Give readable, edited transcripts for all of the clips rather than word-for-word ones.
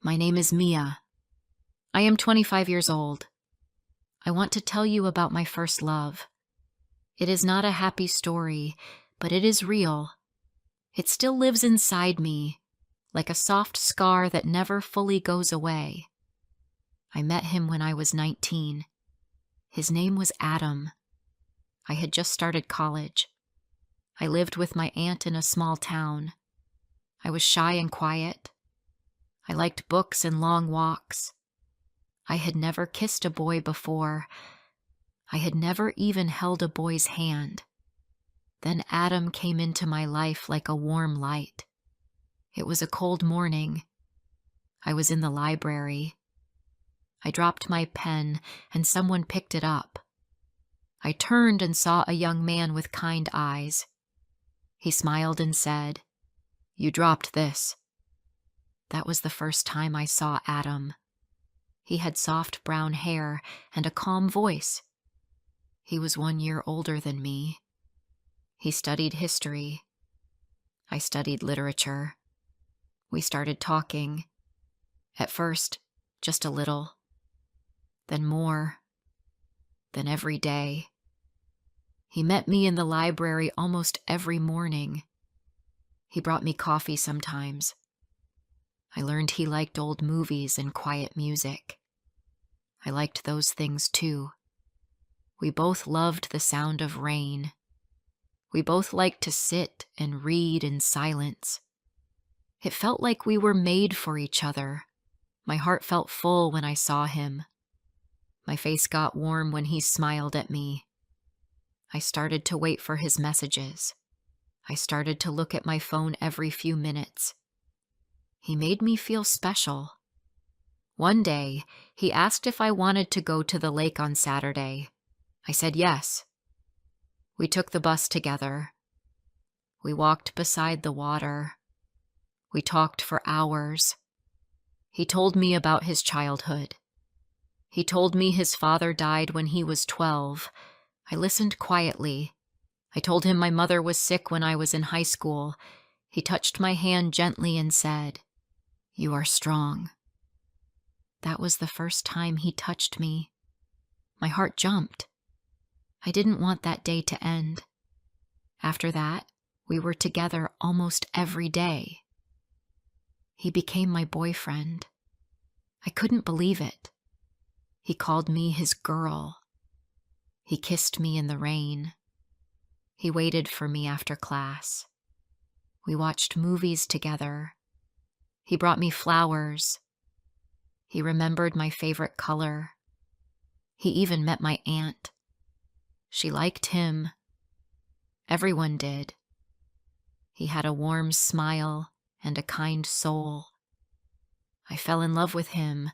My name is Mia. I am 25 years old. I want to tell you about my first love. It is not a happy story, but it is real. It still lives inside me, like a soft scar that never fully goes away. I met him when I was 19. His name was Adam. I had just started college. I lived with my aunt in a small town. I was shy and quiet. I liked books and long walks. I had never kissed a boy before. I had never even held a boy's hand. Then Adam came into my life like a warm light. It was a cold morning. I was in the library. I dropped my pen and someone picked it up. I turned and saw a young man with kind eyes. He smiled and said, "You dropped this." That was the first time I saw Adam. He had soft brown hair and a calm voice. He was 1 year older than me. He studied history. I studied literature. We started talking. At first, just a little. Then more. Then every day. He met me in the library almost every morning. He brought me coffee sometimes. I learned he liked old movies and quiet music. I liked those things too. We both loved the sound of rain. We both liked to sit and read in silence. It felt like we were made for each other. My heart felt full when I saw him. My face got warm when he smiled at me. I started to wait for his messages. I started to look at my phone every few minutes. He made me feel special. One day, he asked if I wanted to go to the lake on Saturday. I said yes. We took the bus together. We walked beside the water. We talked for hours. He told me about his childhood. He told me his father died when he was 12. I listened quietly. I told him my mother was sick when I was in high school. He touched my hand gently and said, "You are strong." That was the first time he touched me. My heart jumped. I didn't want that day to end. After that, we were together almost every day. He became my boyfriend. I couldn't believe it. He called me his girl. He kissed me in the rain. He waited for me after class. We watched movies together. He brought me flowers. He remembered my favorite color. He even met my aunt. She liked him. Everyone did. He had a warm smile and a kind soul. I fell in love with him,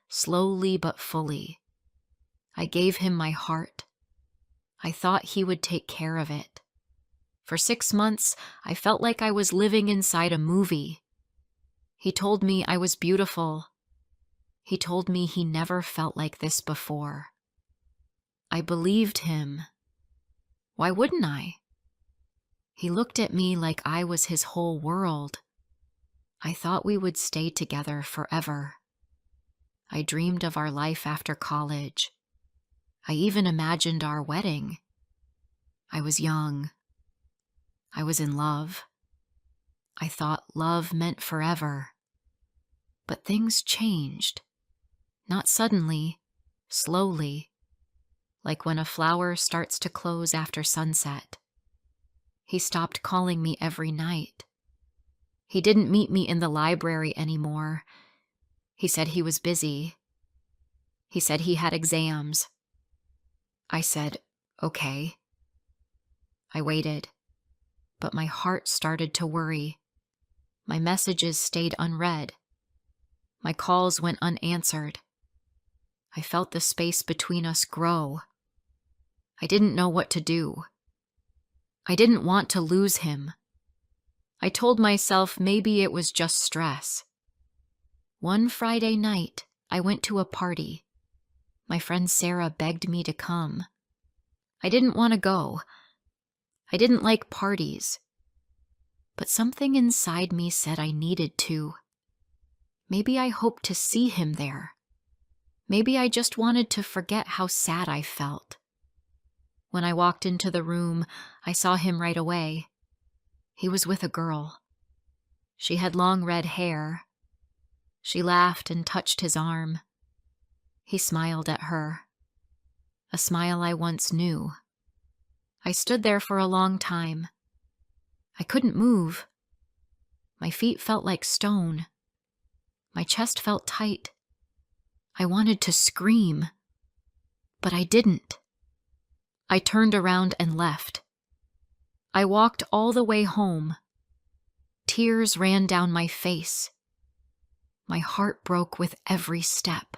slowly but fully. I gave him my heart. I thought he would take care of it. For 6 months, I felt like I was living inside a movie. He told me I was beautiful. He told me he never felt like this before. I believed him. Why wouldn't I? He looked at me like I was his whole world. I thought we would stay together forever. I dreamed of our life after college. I even imagined our wedding. I was young. I was in love. I thought love meant forever. But things changed. Not suddenly, slowly, like when a flower starts to close after sunset. He stopped calling me every night. He didn't meet me in the library anymore. He said he was busy. He said he had exams. I said, okay. I waited, but my heart started to worry. My messages stayed unread. My calls went unanswered. I felt the space between us grow. I didn't know what to do. I didn't want to lose him. I told myself maybe it was just stress. One Friday night, I went to a party. My friend Sarah begged me to come. I didn't want to go. I didn't like parties. But something inside me said I needed to. Maybe I hoped to see him there. Maybe I just wanted to forget how sad I felt. When I walked into the room, I saw him right away. He was with a girl. She had long red hair. She laughed and touched his arm. He smiled at her, a smile I once knew. I stood there for a long time. I couldn't move. My feet felt like stone. My chest felt tight. I wanted to scream, but I didn't. I turned around and left. I walked all the way home. Tears ran down my face. My heart broke with every step.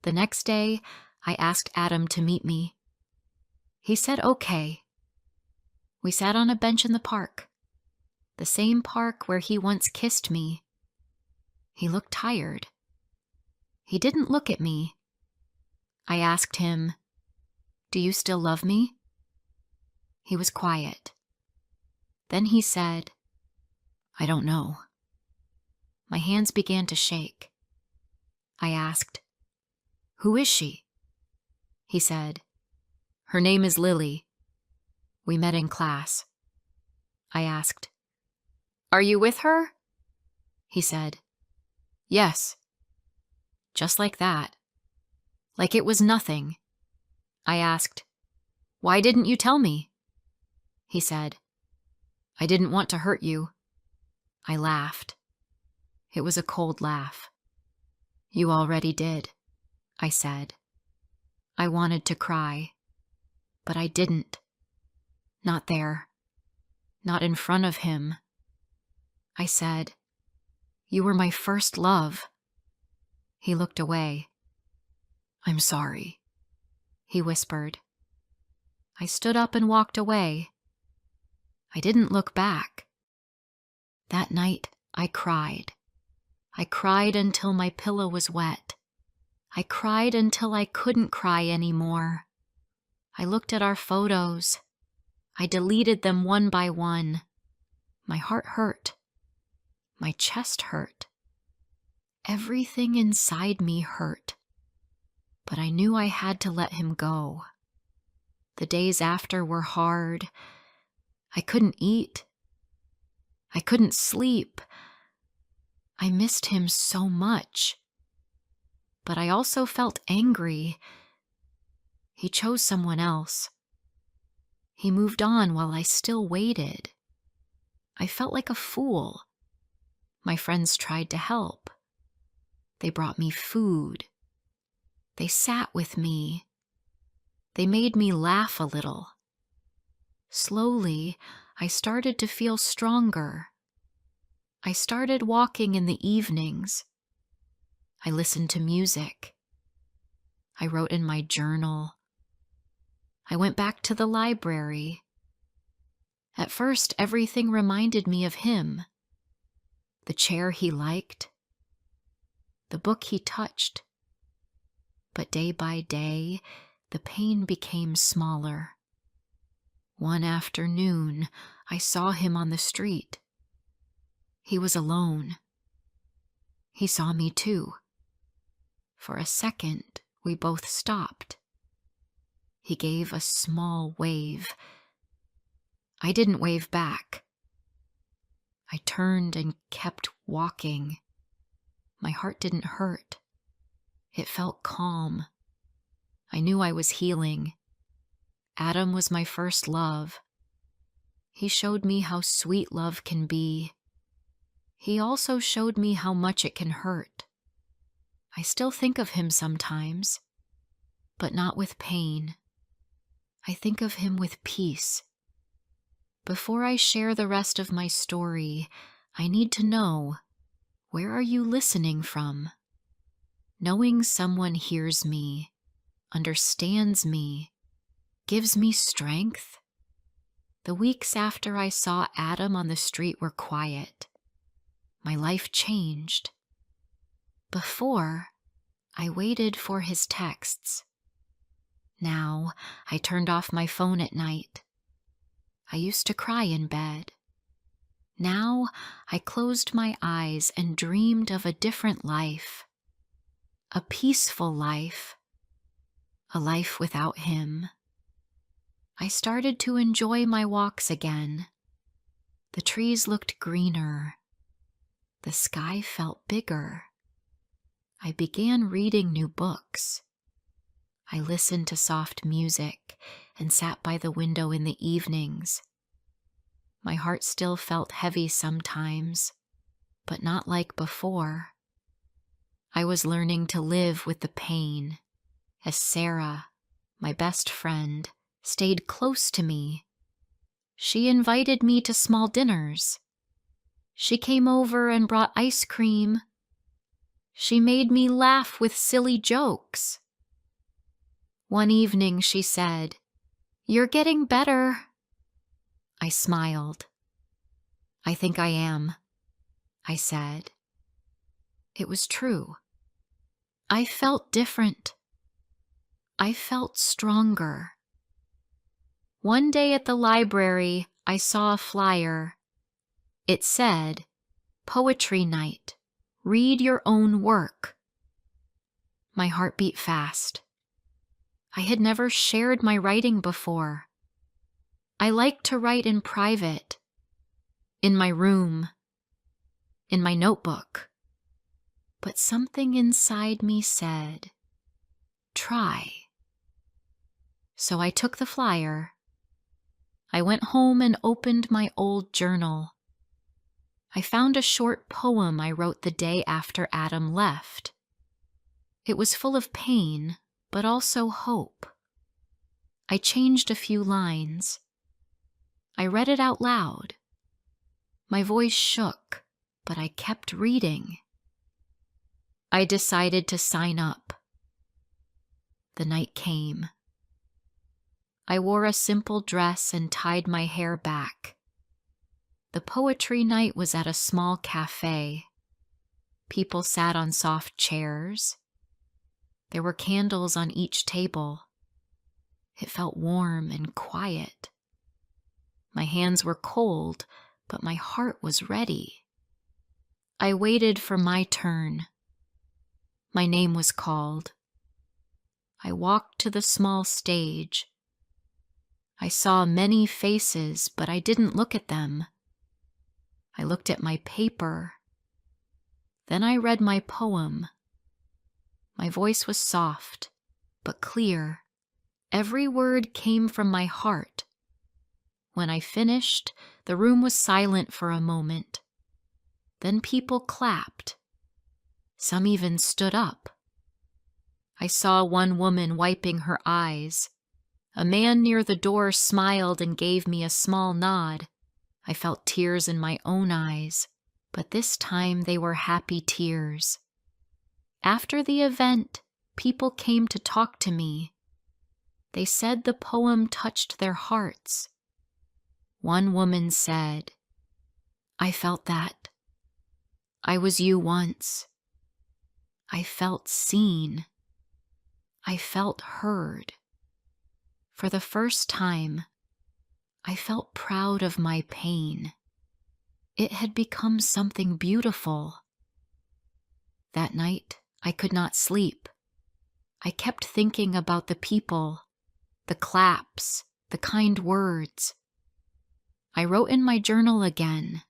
The next day, I asked Adam to meet me. He said okay. We sat on a bench in the park, the same park where he once kissed me. He looked tired. He didn't look at me. I asked him, "Do you still love me?" He was quiet. Then he said, "I don't know." My hands began to shake. I asked, "Who is she?" He said, "Her name is Lily. We met in class." I asked, "Are you with her?" He said, "Yes." Just like that. Like it was nothing. I asked, "Why didn't you tell me?" He said, "I didn't want to hurt you." I laughed. It was a cold laugh. "You already did," I said. I wanted to cry, but I didn't. Not there. Not in front of him. I said, "You were my first love." He looked away. "I'm sorry," he whispered. I stood up and walked away. I didn't look back. That night, I cried. I cried until my pillow was wet. I cried until I couldn't cry anymore. I looked at our photos. I deleted them one by one. My heart hurt. My chest hurt. Everything inside me hurt. But I knew I had to let him go. The days after were hard. I couldn't eat. I couldn't sleep. I missed him so much. But I also felt angry. He chose someone else. He moved on while I still waited. I felt like a fool. My friends tried to help. They brought me food. They sat with me. They made me laugh a little. Slowly, I started to feel stronger. I started walking in the evenings. I listened to music. I wrote in my journal. I went back to the library. At first, everything reminded me of him. The chair he liked. The book he touched. But day by day, the pain became smaller. One afternoon, I saw him on the street. He was alone. He saw me too. For a second, we both stopped. He gave a small wave. I didn't wave back. I turned and kept walking. My heart didn't hurt. It felt calm. I knew I was healing. Adam was my first love. He showed me how sweet love can be. He also showed me how much it can hurt. I still think of him sometimes, but not with pain. I think of him with peace. Before I share the rest of my story, I need to know, where are you listening from? Knowing someone hears me, understands me, gives me strength. The weeks after I saw Adam on the street were quiet. My life changed. Before, I waited for his texts. Now, I turned off my phone at night. I used to cry in bed. Now I closed my eyes and dreamed of a different life, a peaceful life, a life without him. I started to enjoy my walks again. The trees looked greener. The sky felt bigger. I began reading new books. I listened to soft music and sat by the window in the evenings. My heart still felt heavy sometimes, but not like before. I was learning to live with the pain as Sarah, my best friend, stayed close to me. She invited me to small dinners. She came over and brought ice cream. She made me laugh with silly jokes. One evening she said, "You're getting better." I smiled. "I think I am," I said. It was true. I felt different. I felt stronger. One day at the library, I saw a flyer. It said, "Poetry night. Read your own work." My heart beat fast. I had never shared my writing before. I like to write in private, in my room, in my notebook. But something inside me said, "Try." So I took the flyer. I went home and opened my old journal. I found a short poem I wrote the day after Adam left. It was full of pain, but also hope. I changed a few lines. I read it out loud. My voice shook, but I kept reading. I decided to sign up. The night came. I wore a simple dress and tied my hair back. The poetry night was at a small cafe. People sat on soft chairs. There were candles on each table. It felt warm and quiet. My hands were cold, but my heart was ready. I waited for my turn. My name was called. I walked to the small stage. I saw many faces, but I didn't look at them. I looked at my paper. Then I read my poem. My voice was soft, but clear. Every word came from my heart. When I finished, the room was silent for a moment. Then people clapped. Some even stood up. I saw one woman wiping her eyes. A man near the door smiled and gave me a small nod. I felt tears in my own eyes, but this time they were happy tears. After the event, people came to talk to me. They said the poem touched their hearts. One woman said, "I felt that. I was you once. I felt seen. I felt heard. For the first time, I felt proud of my pain. It had become something beautiful." That night, I could not sleep. I kept thinking about the people, the claps, the kind words. I wrote in my journal again.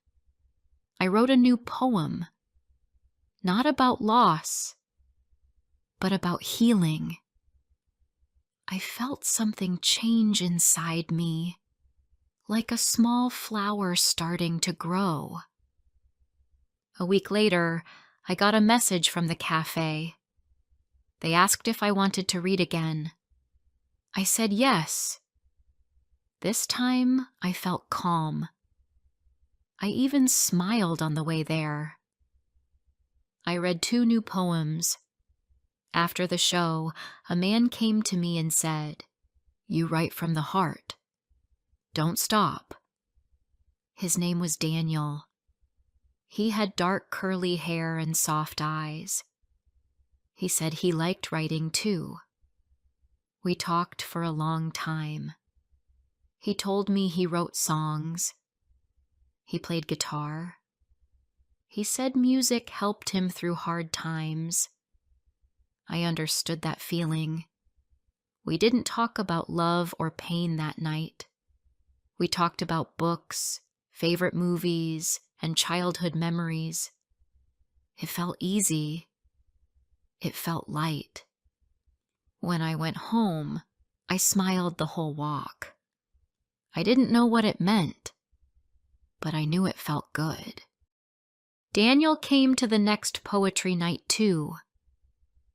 I wrote a new poem, not about loss, but about healing. I felt something change inside me, like a small flower starting to grow. A week later, I got a message from the cafe. They asked if I wanted to read again. I said yes. This time, I felt calm. I even smiled on the way there. I read 2 new poems. After the show, a man came to me and said, "You write from the heart. Don't stop." His name was Daniel. He had dark curly hair and soft eyes. He said he liked writing too. We talked for a long time. He told me he wrote songs. He played guitar. He said music helped him through hard times. I understood that feeling. We didn't talk about love or pain that night. We talked about books, favorite movies, and childhood memories. It felt easy. It felt light. When I went home, I smiled the whole walk. I didn't know what it meant, but I knew it felt good. Daniel came to the next poetry night too.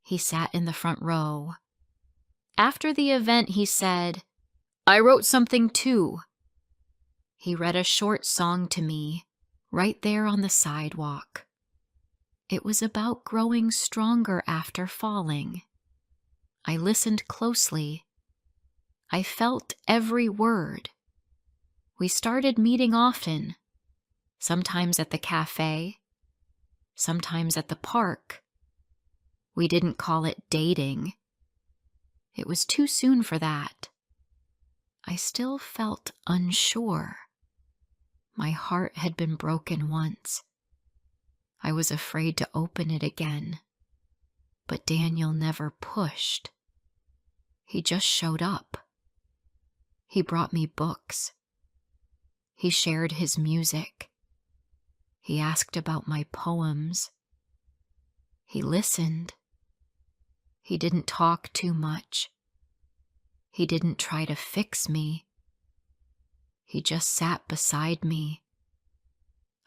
He sat in the front row. After the event, he said, "I wrote something too." He read a short song to me, right there on the sidewalk. It was about growing stronger after falling. I listened closely. I felt every word. We started meeting often, sometimes at the cafe, sometimes at the park. We didn't call it dating. It was too soon for that. I still felt unsure. My heart had been broken once. I was afraid to open it again. But Daniel never pushed. He just showed up. He brought me books. He shared his music. He asked about my poems. He listened. He didn't talk too much. He didn't try to fix me. He just sat beside me.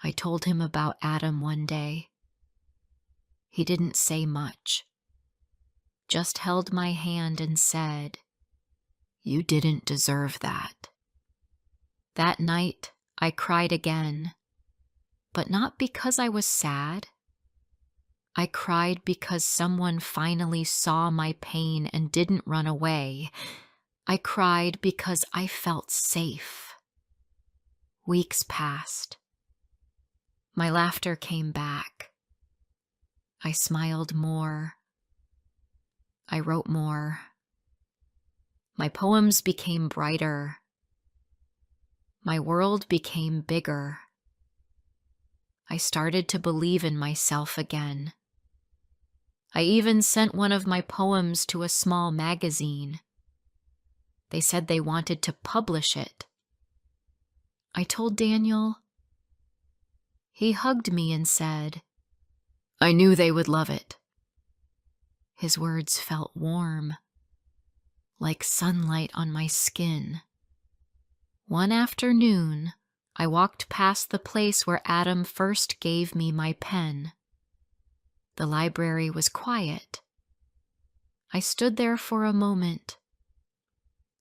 I told him about Adam one day. He didn't say much, just held my hand and said, "You didn't deserve that." That night, I cried again, but not because I was sad. I cried because someone finally saw my pain and didn't run away. I cried because I felt safe. Weeks passed. My laughter came back. I smiled more. I wrote more. My poems became brighter. My world became bigger. I started to believe in myself again. I even sent one of my poems to a small magazine. They said they wanted to publish it. I told Daniel. He hugged me and said, "I knew they would love it." His words felt warm, like sunlight on my skin. One afternoon, I walked past the place where Adam first gave me my pen. The library was quiet. I stood there for a moment.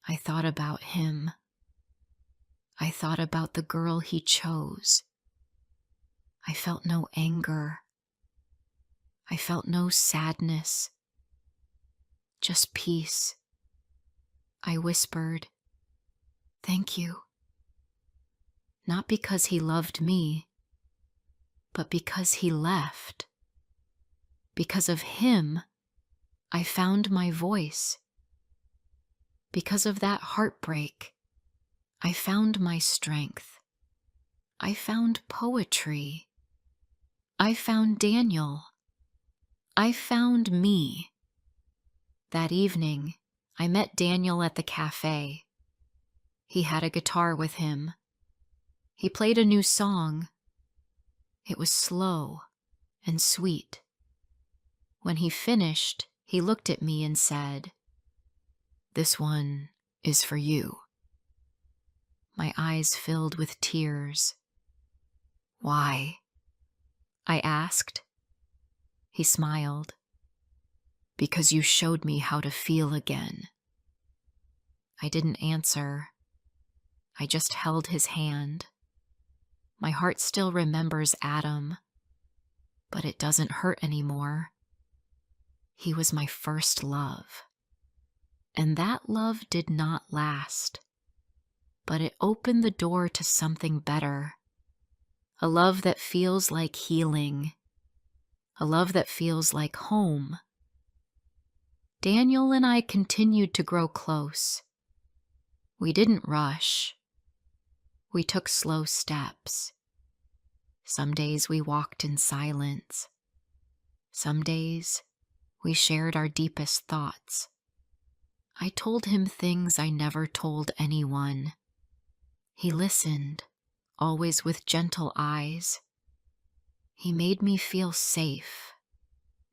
I thought about him. I thought about the girl he chose. I felt no anger. I felt no sadness. Just peace. I whispered, "Thank you." Not because he loved me, but because he left. Because of him, I found my voice. Because of that heartbreak, I found my strength. I found poetry. I found Daniel. I found me. That evening, I met Daniel at the cafe. He had a guitar with him. He played a new song. It was slow and sweet. When he finished, he looked at me and said, "This one is for you." My eyes filled with tears. "Why?" I asked. He smiled. "Because you showed me how to feel again." I didn't answer. I just held his hand. My heart still remembers Adam, but it doesn't hurt anymore. He was my first love. And that love did not last, but it opened the door to something better. A love that feels like healing. A love that feels like home. Daniel and I continued to grow close. We didn't rush. We took slow steps. Some days we walked in silence. Some days we shared our deepest thoughts. I told him things I never told anyone. He listened, always with gentle eyes. He made me feel safe,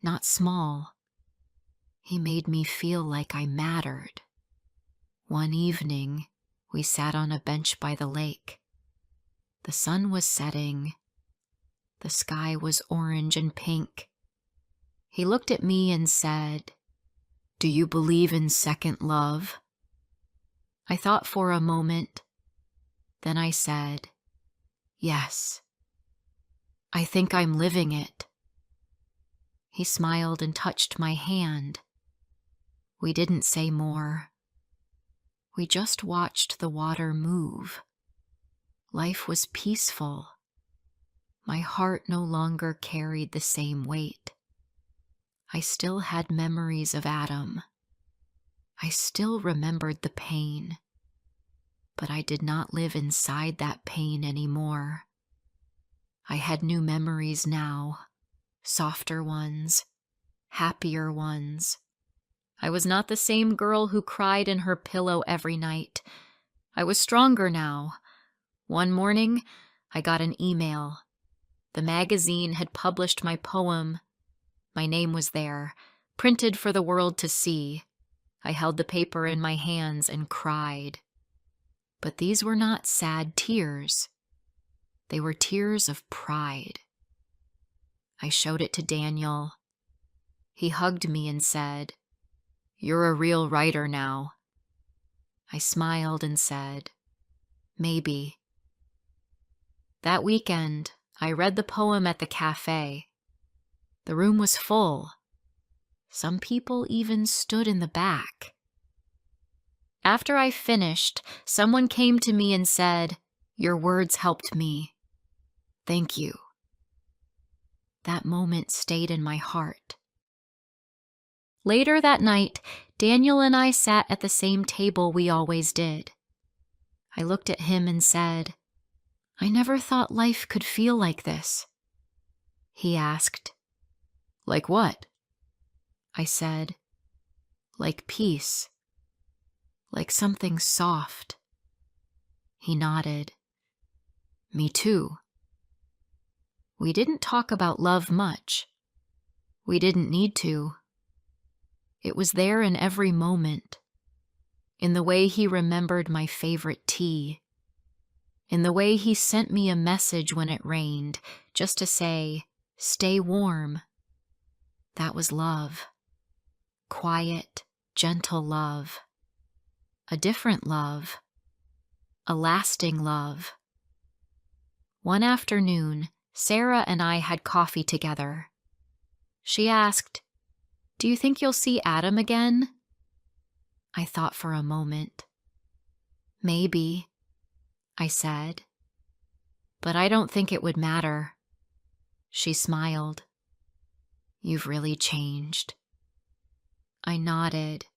not small. He made me feel like I mattered. One evening, we sat on a bench by the lake. The sun was setting. The sky was orange and pink. He looked at me and said, "Do you believe in second love?" I thought for a moment. Then I said, "Yes. I think I'm living it." He smiled and touched my hand. We didn't say more. We just watched the water move. Life was peaceful. My heart no longer carried the same weight. I still had memories of Adam. I still remembered the pain. But I did not live inside that pain anymore. I had new memories now, softer ones, happier ones. I was not the same girl who cried in her pillow every night. I was stronger now. One morning, I got an email. The magazine had published my poem. My name was there, printed for the world to see. I held the paper in my hands and cried. But these were not sad tears. They were tears of pride. I showed it to Daniel. He hugged me and said, "You're a real writer now." I smiled and said, "Maybe." That weekend, I read the poem at the cafe. The room was full. Some people even stood in the back. After I finished, someone came to me and said, "Your words helped me. Thank you." That moment stayed in my heart. Later that night, Daniel and I sat at the same table we always did. I looked at him and said, "I never thought life could feel like this." He asked, "Like what?" I said, "Like peace. Like something soft." He nodded. "Me too." We didn't talk about love much. We didn't need to. It was there in every moment. In the way he remembered my favorite tea. In the way he sent me a message when it rained, just to say, "Stay warm." That was love. Quiet, gentle love. A different love. A lasting love. One afternoon, Sarah and I had coffee together. She asked, "Do you think you'll see Adam again?" I thought for a moment. "Maybe," I said. "But I don't think it would matter." She smiled. "You've really changed." I nodded.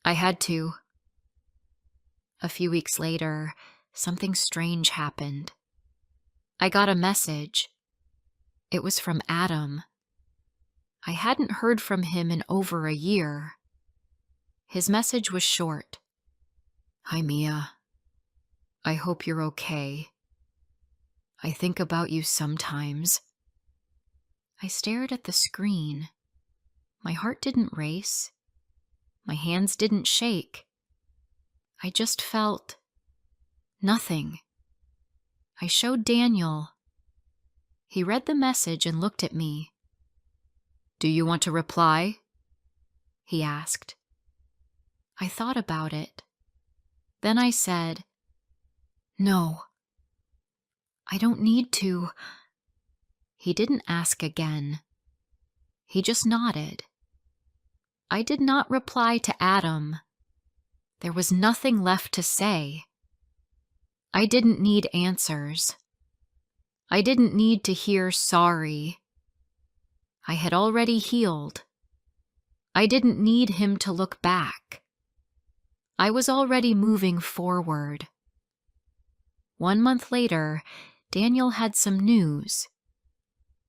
I had to. A few weeks later, something strange happened. I got a message. It was from Adam. I hadn't heard from him in over a year. His message was short. "Hi, Mia. I hope you're okay. I think about you sometimes." I stared at the screen. My heart didn't race. My hands didn't shake. I just felt nothing. I showed Daniel. He read the message and looked at me. "Do you want to reply?" he asked. I thought about it. Then I said, "No, I don't need to." He didn't ask again. He just nodded. I did not reply to Adam. There was nothing left to say. I didn't need answers. I didn't need to hear sorry. I had already healed. I didn't need him to look back. I was already moving forward. 1 month later, Daniel had some news.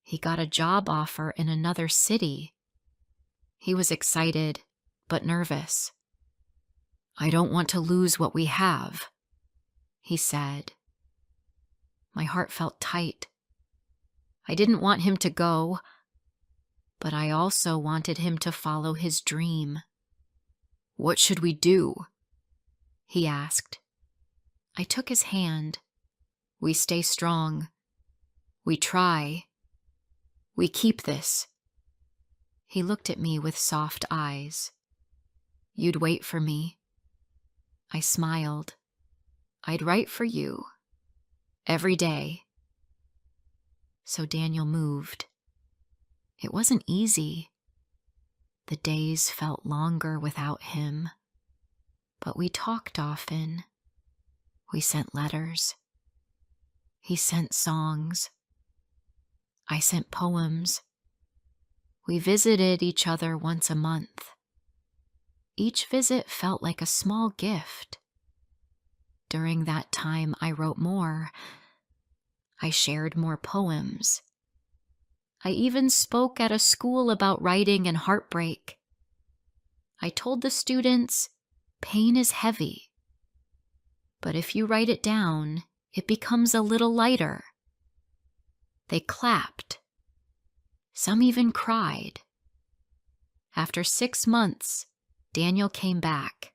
He got a job offer in another city. He was excited, but nervous. "I don't want to lose what we have," he said. My heart felt tight. I didn't want him to go, but I also wanted him to follow his dream. "What should we do?" he asked. I took his hand. "We stay strong. We try. We keep this." He looked at me with soft eyes. "You'd wait for me." I smiled. "I'd write for you. Every day." So Daniel moved. It wasn't easy. The days felt longer without him. But we talked often. We sent letters. He sent songs. I sent poems. We visited each other once a month. Each visit felt like a small gift. During that time, I wrote more. I shared more poems. I even spoke at a school about writing and heartbreak. I told the students, pain is heavy, but if you write it down, it becomes a little lighter. They clapped. Some even cried. After 6 months, Daniel came back.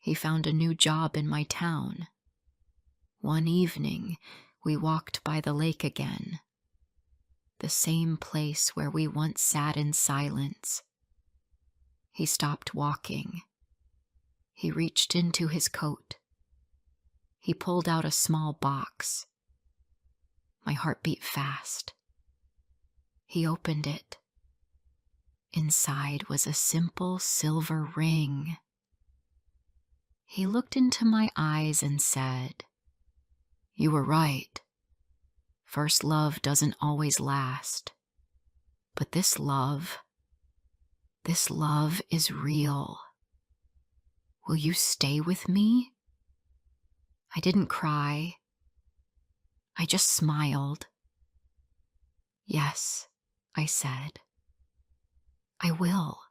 He found a new job in my town. One evening, we walked by the lake again, the same place where we once sat in silence. He stopped walking. He reached into his coat. He pulled out a small box. My heart beat fast. He opened it. Inside was a simple silver ring. He looked into my eyes and said, "You were right. First love doesn't always last. But this love is real. Will you stay with me?" I didn't cry. I just smiled. "Yes," I said. "I will."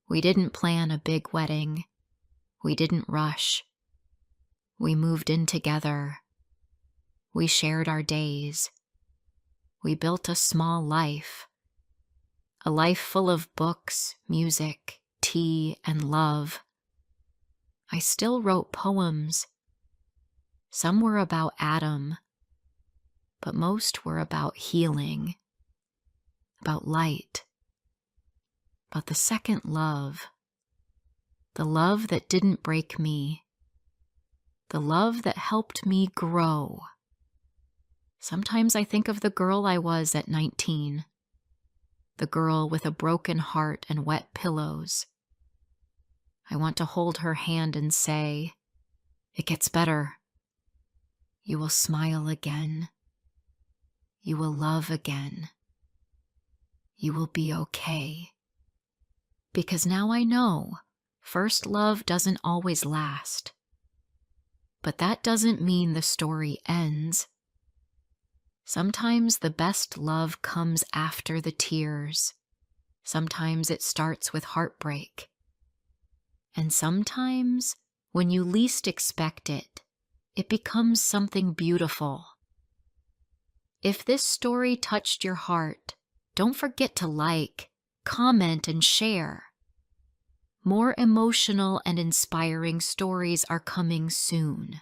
We didn't plan a big wedding. We didn't rush. We moved in together. We shared our days. We built a small life. A life full of books, music, tea, and love. I still wrote poems. Some were about Adam, but most were about healing, about light, about the second love, the love that didn't break me, the love that helped me grow. Sometimes I think of the girl I was at 19, the girl with a broken heart and wet pillows. I want to hold her hand and say, "It gets better. You will smile again. You will love again. You will be okay." Because now I know first love doesn't always last. But that doesn't mean the story ends. Sometimes the best love comes after the tears. Sometimes it starts with heartbreak. And sometimes, when you least expect it, it becomes something beautiful. If this story touched your heart, don't forget to like, comment, and share. More emotional and inspiring stories are coming soon.